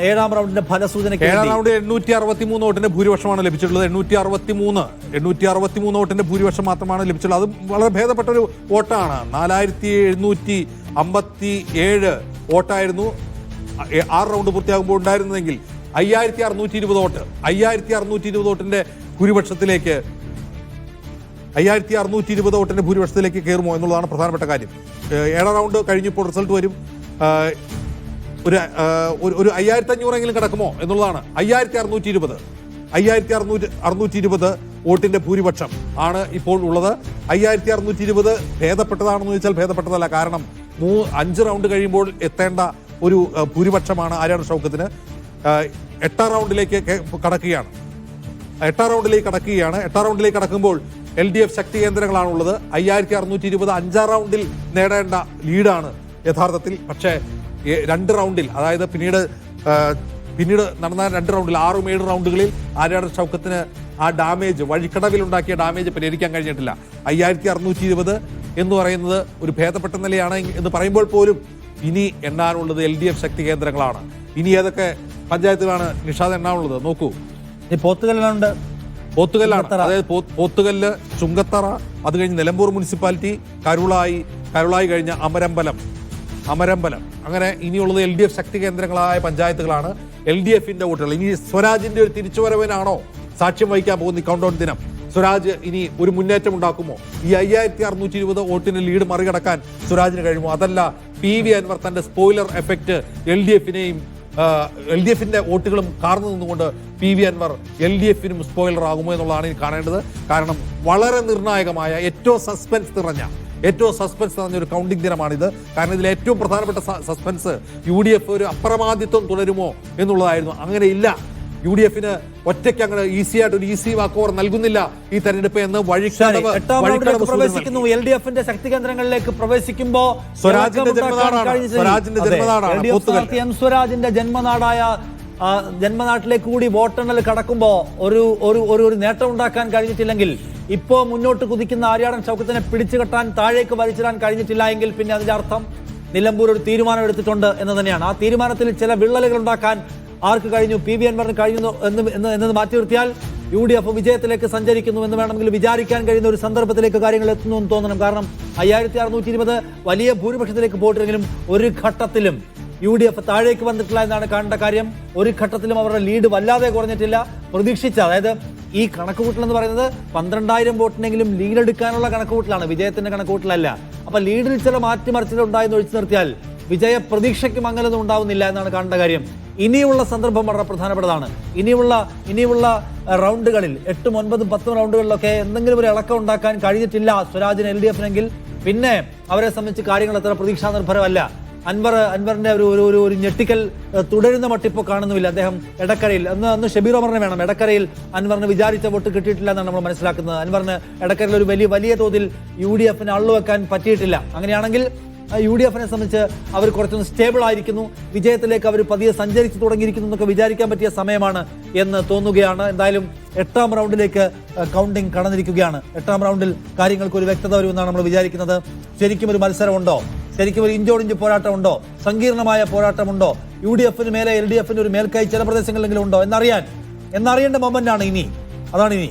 ഏഴാം റൗണ്ടിന്റെ ഫലസൂചനയ്ക്ക്. ഏഴാം റൗണ്ടിൽ 863 വോട്ടിന്റെ ഭൂരിപക്ഷമാണ് ലഭിച്ചിട്ടുള്ളത്. 863 വോട്ടിന്റെ ഭൂരിപക്ഷം മാത്രമാണ് ലഭിച്ചിട്ടുള്ളത്. അത് വളരെ ഭേദപ്പെട്ട ഒരു വോട്ടാണ്. 4757 വോട്ടായിരുന്നു 6 റൗണ്ട് പൂർത്തിയാകുമ്പോൾ ഉണ്ടായിരുന്നതെങ്കിൽ 5620 വോട്ട് 5620 വോട്ടിന്റെ ഭൂരിപക്ഷത്തിലേക്ക് 5620 വോട്ടിന്റെ ഭൂരിപക്ഷത്തിലേക്ക് കയറുമോ എന്നുള്ളതാണ് പ്രധാനപ്പെട്ട കാര്യം. ഏഴാം റൗണ്ട് കഴിഞ്ഞപ്പോൾ റിസൾട്ട് വരും. ഒരു 5500 കിടക്കുമോ എന്നുള്ളതാണ്. 5620 വോട്ടിന്റെ ഭൂരിപക്ഷം ആണ് ഇപ്പോൾ ഉള്ളത്. 5620 ഭേദപ്പെട്ടതാണെന്ന് ചോദിച്ചാൽ ഭേദപ്പെട്ടതല്ല. കാരണം 5 റൗണ്ട് കഴിയുമ്പോൾ എത്തേണ്ട ഒരു ഭൂരിപക്ഷമാണ് ആര്യാടൻ ഷൗക്കത്തിന്. എട്ടാം റൗണ്ടിലേക്ക് കടക്കുകയാണ്. എട്ടാം റൗണ്ടിലേക്ക് കടക്കുമ്പോൾ LDF ശക്തി കേന്ദ്രങ്ങളാണുള്ളത്. 5620 5 റൗണ്ടിൽ നേടേണ്ട ലീഡാണ് യഥാർത്ഥത്തിൽ. പക്ഷേ 2 റൗണ്ടിൽ, അതായത് പിന്നീട് നടന്ന 2 റൗണ്ടിൽ 6-7 റൗണ്ടുകളിൽ ആര്യാടൻ ഷൗക്കത്തിന് ആ ഡാമേജ്, വഴിക്കടവിലുണ്ടാക്കിയ ഡാമേജ് പരിഹരിക്കാൻ കഴിഞ്ഞിട്ടില്ല. 5620 എന്ന് പറയുന്നത് ഒരു ഭേദപ്പെട്ട നിലയാണ് എന്ന് പറയുമ്പോൾ പോലും ഇനി എണ്ണാനുള്ളത് LDF ശക്തി കേന്ദ്രങ്ങളാണ്. ഇനി ഏതൊക്കെ പഞ്ചായത്തുകളാണ് നിഷാദ് എണ്ണാനുള്ളത്? നോക്കൂ, പോത്തുകല്ലാണ്. അതായത് പോത്തുകല്ല്, ചുങ്കത്തറ, അത് കഴിഞ്ഞ് നിലമ്പൂർ മുനിസിപ്പാലിറ്റി, കരുളായി കഴിഞ്ഞ അമരമ്പലം. അങ്ങനെ ഇനിയുള്ളത് LDF ശക്തി കേന്ദ്രങ്ങളായ പഞ്ചായത്തുകളാണ്. LDFന്റെ വോട്ടുകൾ. ഇനി സ്വരാജിന്റെ ഒരു തിരിച്ചുവരവിനാണോ സാക്ഷ്യം വഹിക്കാൻ പോകുന്ന ഈ കൗണ്ട് ഡൗൺ ദിനം? സ്വരാജ് ഇനി ഒരു മുന്നേറ്റം ഉണ്ടാക്കുമോ? ഈ 5620 വോട്ടിന് ലീഡ് മറികടക്കാൻ സ്വരാജിന് കഴിയുമോ? അതല്ല PV അൻവർ തന്റെ സ്പോയിലർ എഫക്റ്റ് LDFന്റെ വോട്ടുകളും കാർന്നു നിന്നുകൊണ്ട് PV അൻവർ LDFനും സ്പോയിലർ ആകുമോ എന്നുള്ളതാണ് ഇനി കാണേണ്ടത്. കാരണം വളരെ നിർണായകമായ ഏറ്റവും സസ്പെൻസ് നിറഞ്ഞ ഒരു കൗണ്ടിംഗ് ദിനമാണിത്. കാരണം ഇതിൽ ഏറ്റവും പ്രധാനപ്പെട്ട സസ്പെൻസ് UDF ഒരു അപ്രമാദിത്വം തുടരുമോ എന്നുള്ളതായിരുന്നു. അങ്ങനെയില്ല. UDFന് ഒറ്റയ്ക്ക് അങ്ങനെ ഈസിയായിട്ട് ഒരു ഈസി വാക്ക് ഓവർ നൽകുന്നില്ല ഈ തെരഞ്ഞെടുപ്പ് എന്ന് പ്രവേശിക്കുന്നു. LDFന്റെ ശക്തി കേന്ദ്രങ്ങളിലേക്ക് പ്രവേശിക്കുമ്പോൾ സ്വരാജിന്റെ ജന്മനാടായ ജന്മനാട്ടിലേക്ക് കൂടി വോട്ടെണ്ണൽ കടക്കുമ്പോൾ ഒരു നേട്ടം ഉണ്ടാക്കാൻ കഴിഞ്ഞിട്ടില്ലെങ്കിൽ, ഇപ്പോ മുന്നോട്ട് കുതിക്കുന്ന ആര്യാടൻ ഷൗക്കത്തിനെ പിടിച്ചുകെട്ടാൻ, താഴേക്ക് വലിച്ചിടാൻ കഴിഞ്ഞിട്ടില്ല എങ്കിൽ പിന്നെ അതിന്റെ അർത്ഥം നിലമ്പൂർ ഒരു തീരുമാനം എടുത്തിട്ടുണ്ട് എന്ന് തന്നെയാണ്. ആ തീരുമാനത്തിൽ ചില വിള്ളലുകൾ ഉണ്ടാക്കാൻ ആർക്ക് കഴിഞ്ഞു? PV അൻവറിന് കഴിഞ്ഞു എന്നത് മാറ്റി നിർത്തിയാൽ UDF വിജയത്തിലേക്ക് സഞ്ചരിക്കുന്നു എന്ന് വേണമെങ്കിൽ വിചാരിക്കാൻ കഴിയുന്ന ഒരു സന്ദർഭത്തിലേക്ക് കാര്യങ്ങൾ എത്തുന്നു എന്ന് തോന്നണം. കാരണം 5620 വലിയ ഭൂരിപക്ഷത്തിലേക്ക് പോയിട്ടെങ്കിലും ഒരു ഘട്ടത്തിലും UDF താഴേക്ക് വന്നിട്ടില്ല എന്നാണ് കാണേണ്ട കാര്യം. ഒരു ഘട്ടത്തിലും അവരുടെ ലീഡ് വല്ലാതെ കുറഞ്ഞിട്ടില്ല. പ്രതീക്ഷിച്ച, അതായത് ഈ കണക്കുകൂട്ടൽ എന്ന് പറയുന്നത് 12,000 വോട്ടിനെങ്കിലും ലീഡ് എടുക്കാനുള്ള കണക്കുകൂട്ടലാണ്, വിജയത്തിന്റെ കണക്കുകൂട്ടലല്ല. അപ്പൊ ലീഡിൽ ചില മാറ്റിമറിച്ചിൽ ഉണ്ടായെന്ന് ഒഴിച്ചു നിർത്തിയാൽ വിജയ പ്രതീക്ഷയ്ക്ക് മങ്ങലൊന്നും ഉണ്ടാവുന്നില്ല എന്നാണ് കാണേണ്ട കാര്യം. ഇനിയുള്ള സന്ദർഭം വളരെ പ്രധാനപ്പെട്ടതാണ്. ഇനിയുള്ള റൗണ്ടുകളിൽ 8, 9, 10 റൗണ്ടുകളിലൊക്കെ എന്തെങ്കിലും ഒരു ഇളക്കം ഉണ്ടാക്കാൻ കഴിഞ്ഞിട്ടില്ല സ്വരാജിന് LDFനെങ്കിൽ പിന്നെ അവരെ സംബന്ധിച്ച് കാര്യങ്ങൾ അത്ര പ്രതീക്ഷാ നിർഭരമല്ല. അൻവറിന്റെ ഒരു ഞെട്ടിക്കൽ തുടരുന്ന മട്ടിപ്പോ കാണുന്നുമില്ല. അദ്ദേഹം എടക്കരയിൽ അന്ന് ഷബീർ ഒമറിനെ വേണം. എടക്കരയിൽ അൻവറിന് വിചാരിച്ച വോട്ട് കിട്ടിയിട്ടില്ല എന്നാണ് നമ്മൾ മനസ്സിലാക്കുന്നത്. അൻവറിന് എടക്കരയിൽ ഒരു വലിയ തോതിൽ UDFന് അള്ളുവെക്കാൻ പറ്റിയിട്ടില്ല. അങ്ങനെയാണെങ്കിൽ UDFനെ സംബന്ധിച്ച് അവർ കുറച്ചൊന്ന് സ്റ്റേബിൾ ആയിരിക്കുന്നു, വിജയത്തിലേക്ക് അവർ പതിയെ സഞ്ചരിച്ചു തുടങ്ങിയിരിക്കുന്നു എന്നൊക്കെ വിചാരിക്കാൻ പറ്റിയ സമയമാണ് എന്ന് തോന്നുകയാണ്. എന്തായാലും 8ാം റൗണ്ടിലേക്ക് കൗണ്ടിംഗ് കടന്നിരിക്കുകയാണ്. 8ാം റൗണ്ടിൽ കാര്യങ്ങൾക്ക് ഒരു വ്യക്തത വരുമെന്നാണ് നമ്മൾ വിചാരിക്കുന്നത്. ശരിക്കും ഒരു മത്സരമുണ്ടോ? ശരിക്കും ഒരു ഇഞ്ചോടിഞ്ച് പോരാട്ടമുണ്ടോ? സങ്കീർണമായ പോരാട്ടമുണ്ടോ? UDFന് മേലെ LDFന് ഒരു മേൽക്കൈ ചില പ്രദേശങ്ങളിലെങ്കിലും ഉണ്ടോ എന്നറിയേണ്ട മൊമെന്റാണ് ഇനി. അതാണ് ഇനി